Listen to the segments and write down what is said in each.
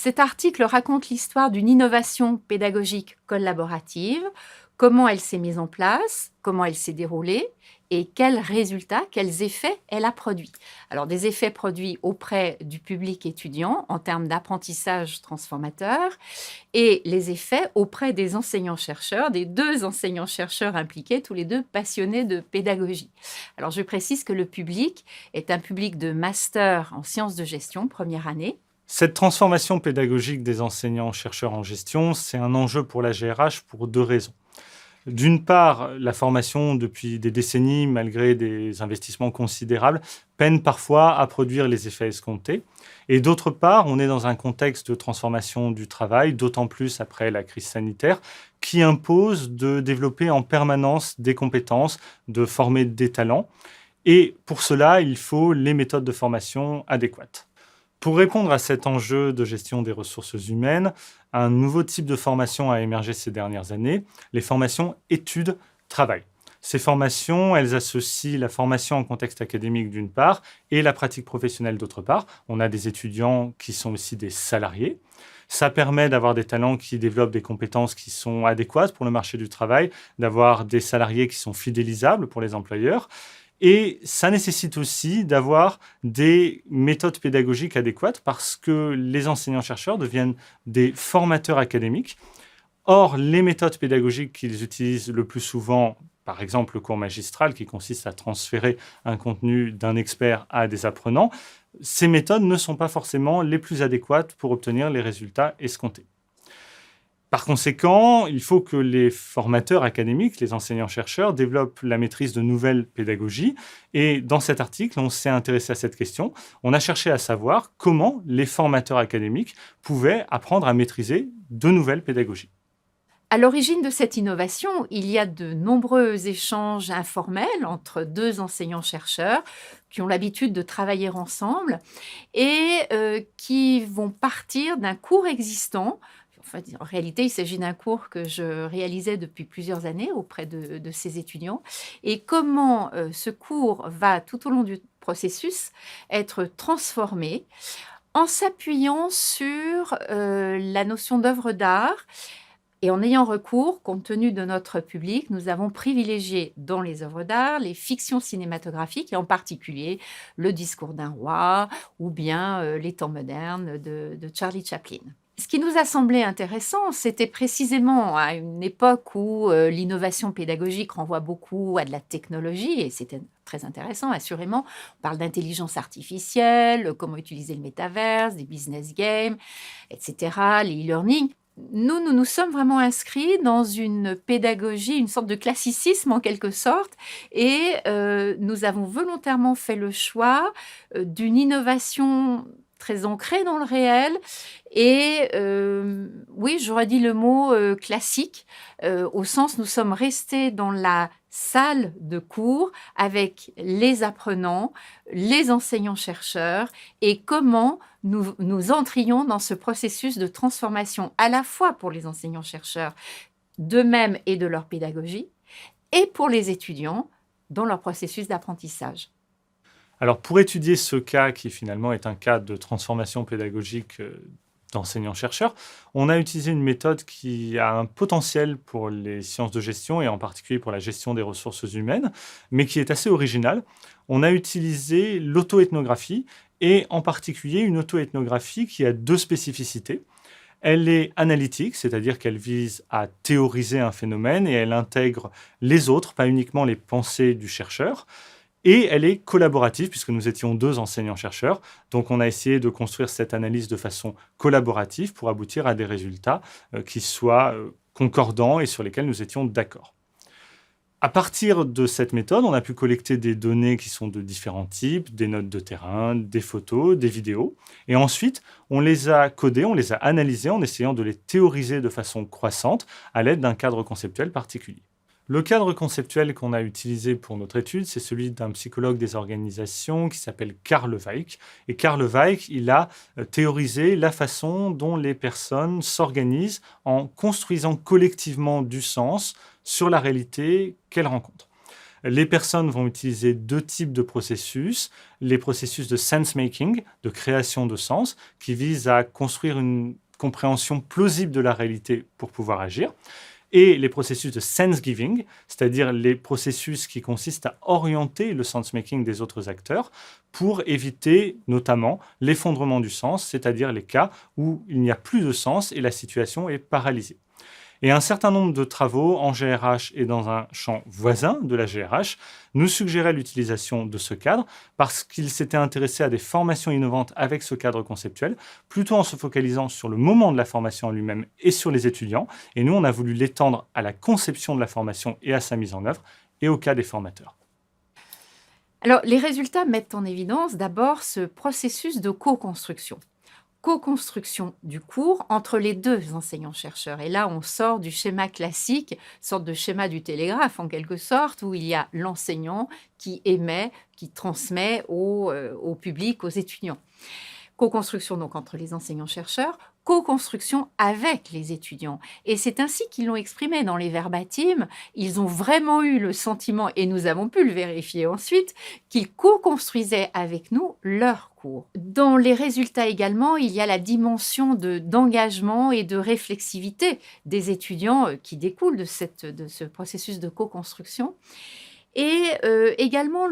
Cet article raconte l'histoire d'une innovation pédagogique collaborative, comment elle s'est mise en place, comment elle s'est déroulée et quels résultats, quels effets elle a produits. Alors, des effets produits auprès du public étudiant en termes d'apprentissage transformateur et les effets auprès des enseignants-chercheurs, des deux enseignants-chercheurs impliqués, tous les deux passionnés de pédagogie. Alors, je précise que le public est un public de master en sciences de gestion, première année. Cette transformation pédagogique des enseignants-chercheurs en gestion, c'est un enjeu pour la GRH pour deux raisons. D'une part, la formation, depuis des décennies, malgré des investissements considérables, peine parfois à produire les effets escomptés. Et d'autre part, on est dans un contexte de transformation du travail, d'autant plus après la crise sanitaire, qui impose de développer en permanence des compétences, de former des talents. Et pour cela, il faut les méthodes de formation adéquates. Pour répondre à cet enjeu de gestion des ressources humaines, un nouveau type de formation a émergé ces dernières années, les formations études-travail. Ces formations, elles associent la formation en contexte académique d'une part et la pratique professionnelle d'autre part. On a des étudiants qui sont aussi des salariés. Ça permet d'avoir des talents qui développent des compétences qui sont adéquates pour le marché du travail, d'avoir des salariés qui sont fidélisables pour les employeurs. Et ça nécessite aussi d'avoir des méthodes pédagogiques adéquates parce que les enseignants-chercheurs deviennent des formateurs académiques. Or, les méthodes pédagogiques qu'ils utilisent le plus souvent, par exemple le cours magistral qui consiste à transférer un contenu d'un expert à des apprenants, ces méthodes ne sont pas forcément les plus adéquates pour obtenir les résultats escomptés. Par conséquent, il faut que les formateurs académiques, les enseignants-chercheurs, développent la maîtrise de nouvelles pédagogies. Et dans cet article, on s'est intéressé à cette question. On a cherché à savoir comment les formateurs académiques pouvaient apprendre à maîtriser de nouvelles pédagogies. À l'origine de cette innovation, il y a de nombreux échanges informels entre deux enseignants-chercheurs qui ont l'habitude de travailler ensemble et qui vont partir d'un cours existant. Enfin, en réalité, il s'agit d'un cours que je réalisais depuis plusieurs années auprès de ces étudiants. Et comment ce cours va, tout au long du processus, être transformé en s'appuyant sur la notion d'œuvre d'art. Et en ayant recours, compte tenu de notre public, nous avons privilégié dans les œuvres d'art les fictions cinématographiques, et en particulier Le discours d'un roi ou bien Les temps modernes de Charlie Chaplin. Ce qui nous a semblé intéressant, c'était précisément à une époque où l'innovation pédagogique renvoie beaucoup à de la technologie, et c'était très intéressant, assurément. On parle d'intelligence artificielle, comment utiliser le métaverse, des business games, etc., les e-learning. Nous nous sommes vraiment inscrits dans une pédagogie, une sorte de classicisme en quelque sorte, et nous avons volontairement fait le choix d'une innovation très ancrée dans le réel et oui, j'aurais dit le mot classique, au sens nous sommes restés dans la salle de cours avec les apprenants, les enseignants-chercheurs et comment nous entrions dans ce processus de transformation à la fois pour les enseignants-chercheurs d'eux-mêmes et de leur pédagogie et pour les étudiants dans leur processus d'apprentissage. Alors, pour étudier ce cas, qui finalement est un cas de transformation pédagogique d'enseignants-chercheurs, on a utilisé une méthode qui a un potentiel pour les sciences de gestion et en particulier pour la gestion des ressources humaines, mais qui est assez originale. On a utilisé l'auto-ethnographie et en particulier une auto-ethnographie qui a deux spécificités. Elle est analytique, c'est-à-dire qu'elle vise à théoriser un phénomène et elle intègre les autres, pas uniquement les pensées du chercheur. Et elle est collaborative, puisque nous étions deux enseignants-chercheurs. Donc, on a essayé de construire cette analyse de façon collaborative pour aboutir à des résultats qui soient concordants et sur lesquels nous étions d'accord. À partir de cette méthode, on a pu collecter des données qui sont de différents types, des notes de terrain, des photos, des vidéos. Et ensuite, on les a codées, on les a analysées en essayant de les théoriser de façon croissante à l'aide d'un cadre conceptuel particulier. Le cadre conceptuel qu'on a utilisé pour notre étude, c'est celui d'un psychologue des organisations qui s'appelle Carl Weick. Et Carl Weick, il a théorisé la façon dont les personnes s'organisent en construisant collectivement du sens sur la réalité qu'elles rencontrent. Les personnes vont utiliser deux types de processus. Les processus de sense-making, de création de sens, qui visent à construire une compréhension plausible de la réalité pour pouvoir agir. Et les processus de sense-giving, c'est-à-dire les processus qui consistent à orienter le sense-making des autres acteurs pour éviter notamment l'effondrement du sens, c'est-à-dire les cas où il n'y a plus de sens et la situation est paralysée. Et un certain nombre de travaux en GRH et dans un champ voisin de la GRH nous suggéraient l'utilisation de ce cadre parce qu'ils s'étaient intéressés à des formations innovantes avec ce cadre conceptuel, plutôt en se focalisant sur le moment de la formation en lui-même et sur les étudiants. Et nous, on a voulu l'étendre à la conception de la formation et à sa mise en œuvre et au cas des formateurs. Alors, les résultats mettent en évidence d'abord ce processus de co-construction. Co-construction du cours entre les deux enseignants-chercheurs. Et là, on sort du schéma classique, sorte de schéma du télégraphe en quelque sorte, où il y a l'enseignant qui émet, qui transmet au public, aux étudiants. Co-construction donc entre les enseignants-chercheurs, co-construction avec les étudiants. Et c'est ainsi qu'ils l'ont exprimé dans les verbatims. Ils ont vraiment eu le sentiment, et nous avons pu le vérifier ensuite, qu'ils co-construisaient avec nous leur cours. Dans les résultats également, il y a la dimension d'engagement et de réflexivité des étudiants qui découle de ce processus de co-construction. Et également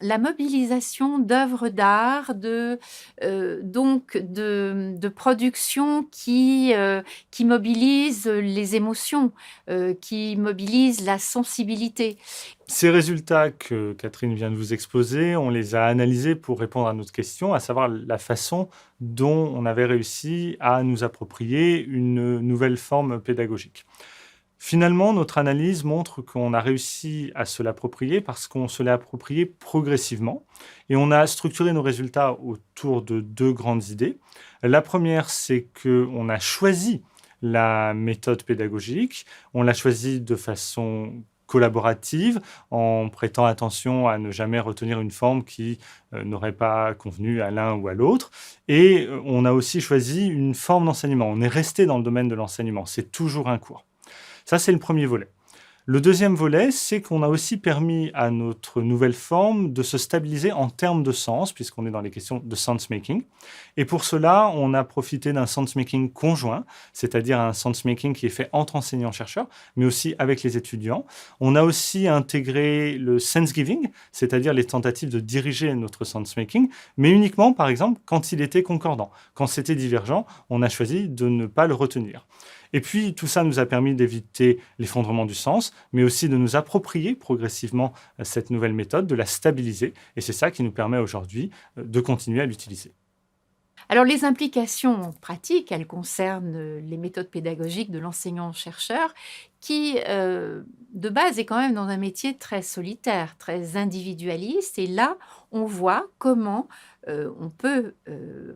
la mobilisation d'œuvres d'art, de production qui mobilisent les émotions, qui mobilisent la sensibilité. Ces résultats que Catherine vient de vous exposer, on les a analysés pour répondre à notre question, à savoir la façon dont on avait réussi à nous approprier une nouvelle forme pédagogique. Finalement, notre analyse montre qu'on a réussi à se l'approprier parce qu'on se l'a approprié progressivement et on a structuré nos résultats autour de deux grandes idées. La première, c'est qu'on a choisi la méthode pédagogique, on l'a choisie de façon collaborative, en prêtant attention à ne jamais retenir une forme qui n'aurait pas convenu à l'un ou à l'autre. Et on a aussi choisi une forme d'enseignement. On est resté dans le domaine de l'enseignement. C'est toujours un cours. Ça, c'est le premier volet. Le deuxième volet, c'est qu'on a aussi permis à notre nouvelle forme de se stabiliser en termes de sens, puisqu'on est dans les questions de sense-making. Et pour cela, on a profité d'un sense-making conjoint, c'est-à-dire un sense-making qui est fait entre enseignants-chercheurs, mais aussi avec les étudiants. On a aussi intégré le sense-giving, c'est-à-dire les tentatives de diriger notre sense-making, mais uniquement, par exemple, quand il était concordant. Quand c'était divergent, on a choisi de ne pas le retenir. Et puis, tout ça nous a permis d'éviter l'effondrement du sens, mais aussi de nous approprier progressivement cette nouvelle méthode, de la stabiliser. Et c'est ça qui nous permet aujourd'hui de continuer à l'utiliser. Alors, les implications pratiques, elles concernent les méthodes pédagogiques de l'enseignant-chercheur qui, de base, est quand même dans un métier très solitaire, très individualiste. Et là, on voit comment on peut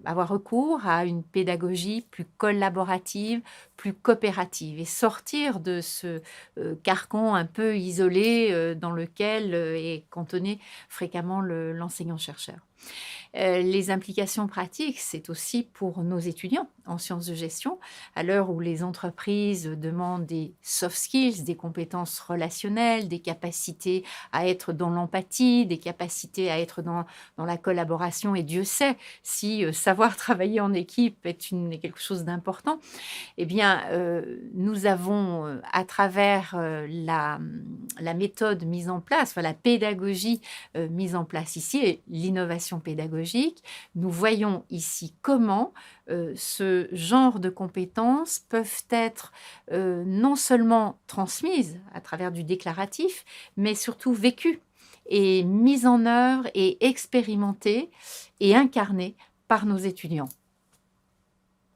avoir recours à une pédagogie plus collaborative, plus coopérative et sortir de ce carcan un peu isolé dans lequel est cantonné fréquemment l'enseignant-chercheur. Les implications pratiques, c'est aussi pour nos étudiants en sciences de gestion, à l'heure où les entreprises demandent des soft skills, des compétences relationnelles, des capacités à être dans l'empathie, des capacités à être dans la collaboration. Et Dieu sait si savoir travailler en équipe est quelque chose d'important. Eh bien, nous avons, à travers la méthode mise en place, enfin, la pédagogie mise en place ici, et l'innovation pédagogique, nous voyons ici comment ce genre de compétences peuvent être non seulement transmises à travers du déclaratif, mais surtout vécues et mises en œuvre et expérimentées et incarnées par nos étudiants.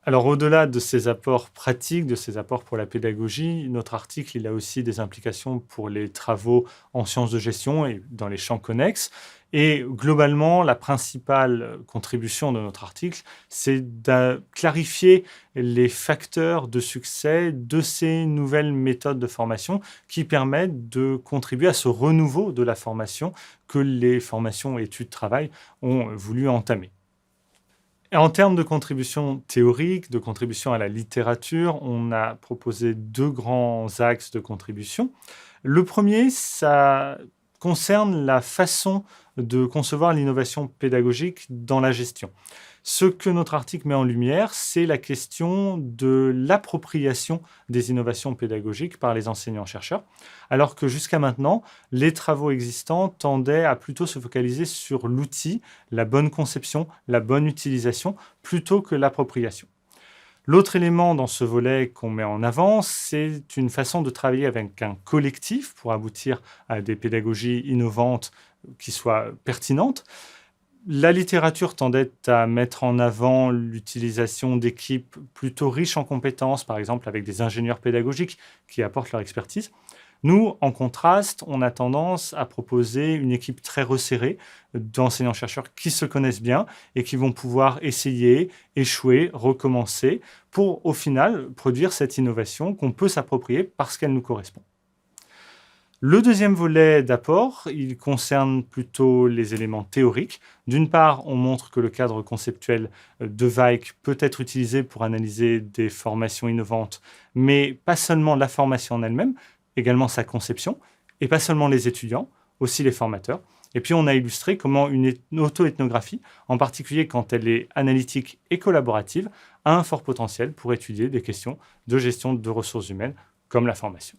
Alors, au-delà de ces apports pratiques, de ces apports pour la pédagogie, notre article, il a aussi des implications pour les travaux en sciences de gestion et dans les champs connexes. Et globalement, la principale contribution de notre article, c'est de clarifier les facteurs de succès de ces nouvelles méthodes de formation qui permettent de contribuer à ce renouveau de la formation que les formations études-travail ont voulu entamer. Et en termes de contribution théorique, de contribution à la littérature, on a proposé 2 grands axes de contribution. Le premier, ça concerne la façon de concevoir l'innovation pédagogique dans la gestion. Ce que notre article met en lumière, c'est la question de l'appropriation des innovations pédagogiques par les enseignants-chercheurs, alors que jusqu'à maintenant, les travaux existants tendaient à plutôt se focaliser sur l'outil, la bonne conception, la bonne utilisation, plutôt que l'appropriation. L'autre élément dans ce volet qu'on met en avant, c'est une façon de travailler avec un collectif pour aboutir à des pédagogies innovantes qui soient pertinentes. La littérature tendait à mettre en avant l'utilisation d'équipes plutôt riches en compétences, par exemple avec des ingénieurs pédagogiques qui apportent leur expertise. Nous, en contraste, on a tendance à proposer une équipe très resserrée d'enseignants-chercheurs qui se connaissent bien et qui vont pouvoir essayer, échouer, recommencer pour, au final, produire cette innovation qu'on peut s'approprier parce qu'elle nous correspond. Le deuxième volet d'apport, il concerne plutôt les éléments théoriques. D'une part, on montre que le cadre conceptuel de Weick peut être utilisé pour analyser des formations innovantes, mais pas seulement la formation en elle-même, également sa conception, et pas seulement les étudiants, aussi les formateurs. Et puis on a illustré comment une auto-ethnographie, en particulier quand elle est analytique et collaborative, a un fort potentiel pour étudier des questions de gestion de ressources humaines comme la formation.